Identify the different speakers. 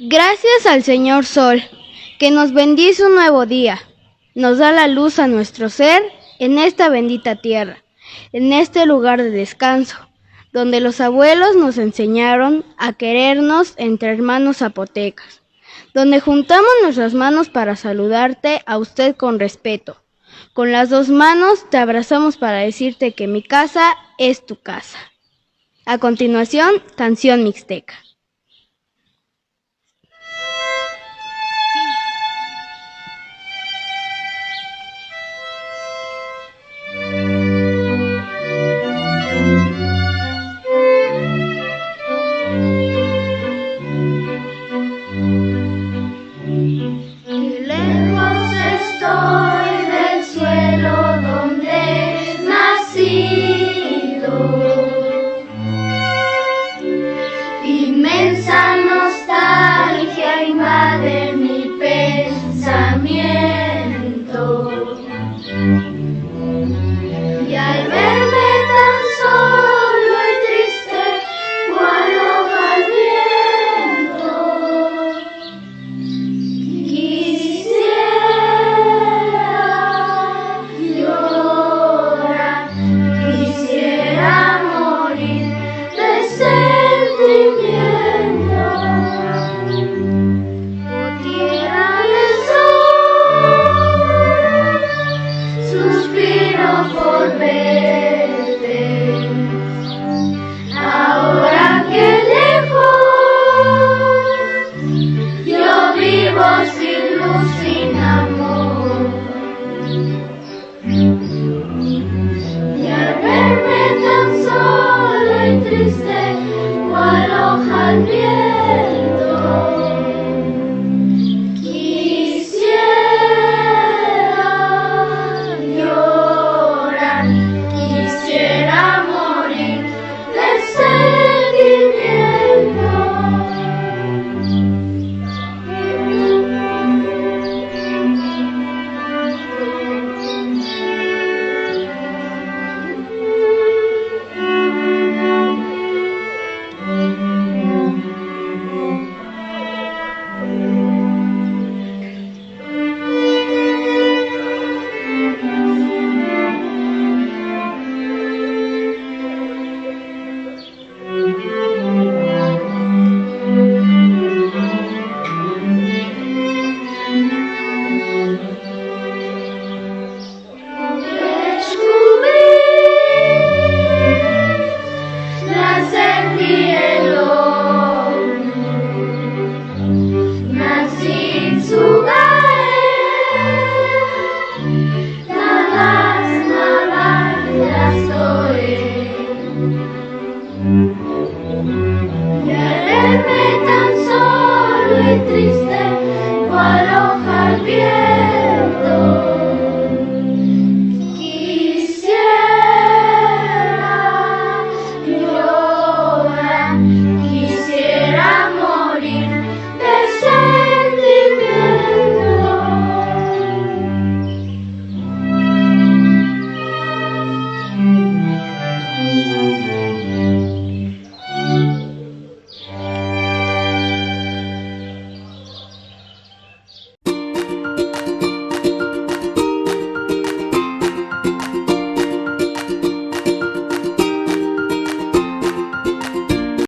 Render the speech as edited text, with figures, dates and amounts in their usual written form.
Speaker 1: Gracias al Señor Sol, que nos bendice un nuevo día, nos da la luz a nuestro ser en esta bendita tierra, en este lugar de descanso, donde los abuelos nos enseñaron a querernos entre hermanos zapotecas, donde juntamos nuestras manos para saludarte a usted con respeto. Con las dos manos te abrazamos para decirte que mi casa es tu casa. A continuación, canción mixteca.
Speaker 2: Inmensa nostalgia invade mi pensamiento, y al verme tan solo y triste cual hoja al viento, quisiera llorar, quisiera morir de sentimiento. Tierra del sol, suspiro por verte. Ahora que lejos yo vivo sin luz, sin amor. Y al verme tan solo y triste cual hoja al viento, quisiera llorar, quisiera morir de sentimiento. Y al verme tan solo y triste